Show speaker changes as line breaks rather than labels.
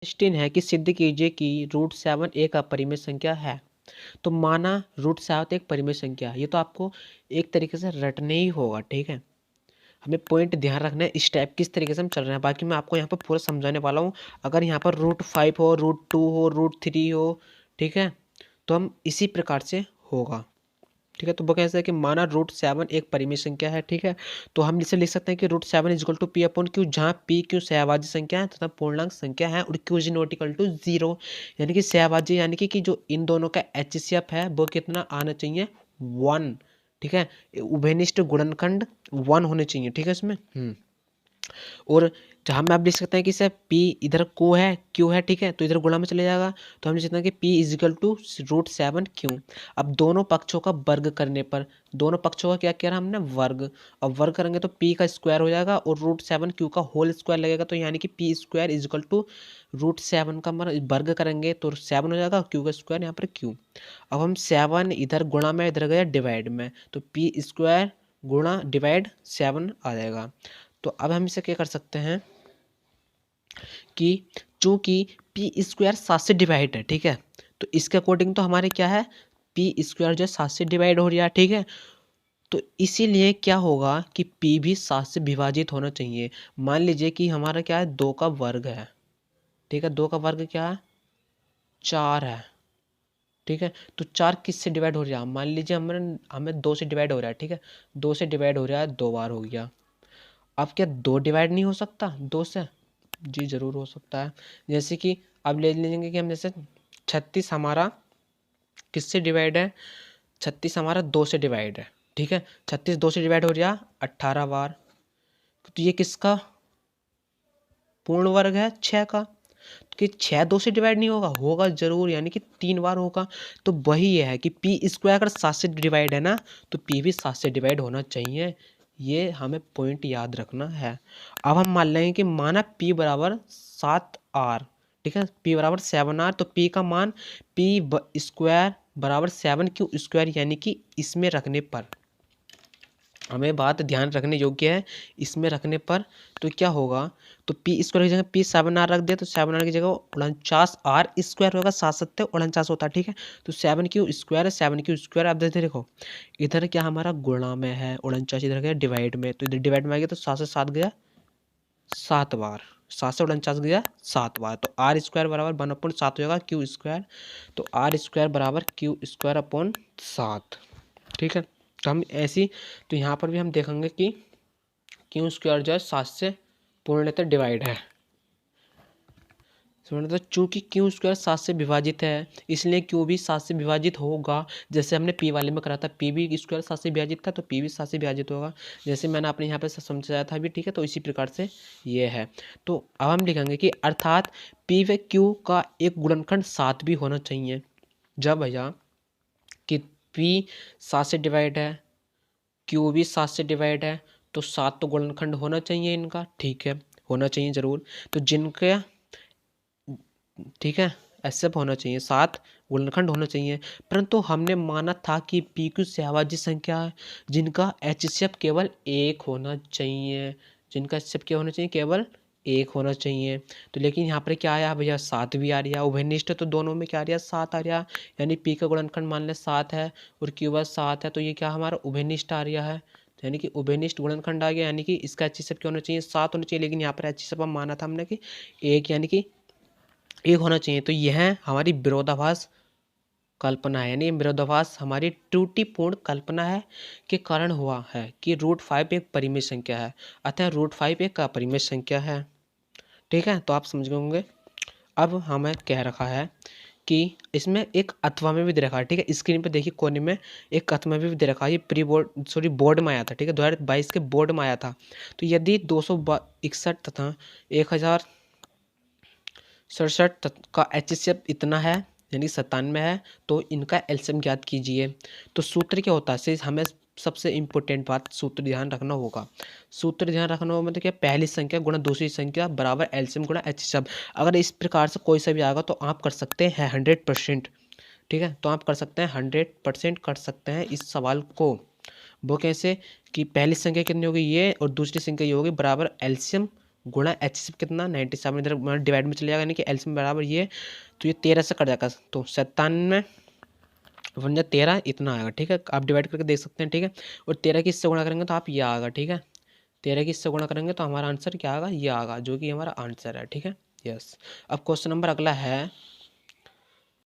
16 है कि सिद्ध कीजिए कि रूट 7 एक अपरिमेय संख्या है। तो माना रूट 7 एक परिमेय संख्या है, ये तो आपको एक तरीके से रटने ही होगा, ठीक है। हमें पॉइंट ध्यान रखना है इस टाइप किस तरीके से हम चल रहे हैं, बाकी मैं आपको यहाँ पर पूरा समझाने वाला हूँ। अगर यहाँ पर रूट 5 हो, रूट 2 हो, रूट 3 हो, ठीक है, तो हम इसी प्रकार से होगा, ठीक है। तो वो कैसे है कि माना रूट 7 एक परिमेय संख्या है, ठीक है। तो हम इसे लिख सकते हैं कि root 7 is equal to p upon q, जहाँ पी क्यू सहभाज्य संख्या है तथा पूर्णांक संख्या है और q is not equal to 0, यानी कि सहभाज्य यानी कि जो इन दोनों का एचसीएफ है वो कितना आना चाहिए 1, ठीक है। उभयनिष्ठ गुणनखंड 1 होने चाहिए, ठीक है इसमें। और जहाँ में आप लिख सकते हैं कि सर P इधर को है Q है, ठीक है, तो इधर गुणा में चले जाएगा, तो हम लिख सकते हैं कि P is equal to root 7 Q। अब दोनों पक्षों का वर्ग करने पर, दोनों पक्षों का क्या किया हमने वर्ग, अब वर्ग करेंगे तो P का स्क्वायर हो जाएगा और रूट 7 Q का होल स्क्वायर लगेगा, तो यानी कि P square is equal to root 7 का वर्ग करेंगे तो 7 हो जाएगा, Q का स्क्वायर यहाँ पर Q। अब हम 7 इधर गुणा में, इधर गया डिवाइड में, तो P स्क्वायर गुणा डिवाइड 7 आ जाएगा। तो अब हम इसे क्या कर सकते हैं कि चूंकि पी स्क्वायर 7 से डिवाइड है, ठीक है, तो इसके अकॉर्डिंग तो हमारे क्या है पी स्क्वायर जो है 7 से डिवाइड हो रहा है, ठीक है। तो इसीलिए क्या होगा कि पी भी 7 से विभाजित होना चाहिए। मान लीजिए कि हमारा क्या है 2 का वर्ग है, ठीक है, 2 का वर्ग क्या है 4 है, ठीक है। तो 4 किससे डिवाइड हो रहा है, मान लीजिए हमें 2 से डिवाइड हो रहा है, ठीक है, 2 से डिवाइड हो रहा है 2 बार हो गया। अब क्या 2 डिवाइड नहीं हो सकता 2 से, जी जरूर हो सकता है। जैसे कि अब ले लेंगे कि हम जैसे 36 हमारा किससे डिवाइड है, 36 हमारा 2 से डिवाइड है, ठीक है। 36 2 से डिवाइड हो गया 18 बार, तो ये किसका पूर्ण वर्ग है 6 का, तो कि 6 2 से डिवाइड नहीं होगा, होगा जरूर, यानी कि 3 बार होगा। तो वही ये है कि पी स्क्वायर अगर 7 से डिवाइड है ना, तो पी भी 7 से डिवाइड होना चाहिए, ये हमें पॉइंट याद रखना है। अब हम मान लेंगे कि माना p बराबर 7r, ठीक है, p बराबर 7r, तो p का मान p स्क्वायर बराबर 7q स्क्वायर, यानी कि इसमें रखने पर हमें बात ध्यान रखने योग्य है, इसमें रखने पर तो क्या होगा, तो पी स्क्वायर की जगह पी 7r रख दिया, तो 7r की जगह 49r स्क्वायर होगा, 7 7 49 होता है, ठीक है। तो 7q स्क्वायर है, 7q स्क्वायर। आप देखो इधर क्या हमारा गुणा में है 49, इधर गया डिवाइड में, तो इधर डिवाइड में आ गया तो 7 से 7 गया 7 बार, 7 से 49 गया 7 बार, तो आर स्क्वायर बराबर 1/7 हो जाएगा क्यू स्क्वायर, तो आर स्क्वायर बराबर क्यू स्क्वायर अपॉन 7, ठीक है। तो हम ऐसी, तो यहाँ पर भी हम देखेंगे कि क्यू स्क्वायर जो है 7 से पूर्णतः डिवाइड है, तो चूंकि क्यू स्क्वायर 7 से विभाजित है इसलिए क्यू भी 7 से विभाजित होगा। जैसे हमने पी वाले में करा था, पी भी स्क्वायर 7 से विभाजित था, तो पी भी 7 से विभाजित होगा, जैसे मैंने अपने यहाँ पे समझाया था अभी, ठीक है। तो इसी प्रकार से ये है। तो अब हम लिखेंगे कि अर्थात पी व क्यू का एक गुणनखंड 7 भी होना चाहिए। जब भैया कि पी 7 से डिवाइड है, क्यू भी 7 से डिवाइड है, तो 7 तो गुणनखंड होना चाहिए इनका, ठीक है, होना चाहिए जरूर। तो जिनके, ठीक है, ऐसे होना चाहिए 7 गुणनखंड होना चाहिए, परंतु हमने माना था कि पी क्यू सहभाज्य संख्या है जिनका एचसीएफ केवल 1 होना चाहिए, जिनका एचसीएफ क्या होना चाहिए केवल 1 होना चाहिए। तो लेकिन यहाँ पर क्या आया भैया 7 भी आ रहा, उभयनिष्ठ तो दोनों में क्या आ रहा 7 आ रहा, यानी पी का गुणनखंड मान लें 7 है और क्यू बस 7 है, तो ये क्या हमारा उभयनिष्ठ आ रहा है, यानी कि उभयनिष्ठ गुणनखंड आ गया, यानी कि इसका एचसीएफ क्या होना चाहिए 7 होना चाहिए, लेकिन यहाँ पर एचसीएफ हम माना था हमने कि 1, यानी कि 1 होना चाहिए। तो यह हमारी विरोधाभास कल्पना है, यानी विरोधाभास हमारी त्रुटिपूर्ण कल्पना है के कारण हुआ है कि रूट 5 एक परिमेय संख्या है, अतः रूट 5 एक अपरिमेय संख्या है, ठीक है। तो आप समझ गए होंगे। अब हमें कह रखा है कि इसमें एक अथवा में भी दे रखा है, ठीक है, स्क्रीन पे देखिए कोने में एक अथवा में भी दे रखा है, ये प्री बोर्ड सॉरी बोर्ड में आया था, ठीक है, 2022 के बोर्ड में आया था। तो यदि 261 तथा 1067 का एचसीएफ इतना है यानी 97 है, तो इनका एलसीएम ज्ञात कीजिए। तो सूत्र क्या होता है, सिर्फ हमें सबसे इंपॉर्टेंट बात सूत्र ध्यान रखना होगा, सूत्र ध्यान रखना होगा, मतलब क्या पहली संख्या गुणा दूसरी संख्या बराबर एलसीएम गुणा एचसीएफ। अगर इस प्रकार से कोई सा भी आएगा तो आप कर सकते हैं 100%, ठीक है, तो आप कर सकते हैं 100% कर सकते हैं इस सवाल को। वो कैसे कि पहली संख्या कितनी होगी ये और दूसरी संख्या ये होगी बराबर एलसीएम गुणा HCF कितना 97, इधर डिवाइड में चले जाएगा, यानी कि एलसीएम बराबर ये, तो ये 13 से कट जाएगा, तो 97 वन 13 इतना आएगा। ठीक है, आप डिवाइड करके देख सकते हैं। ठीक है, और 13 की इससे गुणा करेंगे तो आप ये आएगा। ठीक है, 13 की इससे गुणा करेंगे तो हमारा आंसर क्या आएगा, ये आएगा, जो कि हमारा आंसर है। ठीक है, यस। अब क्वेश्चन नंबर अगला है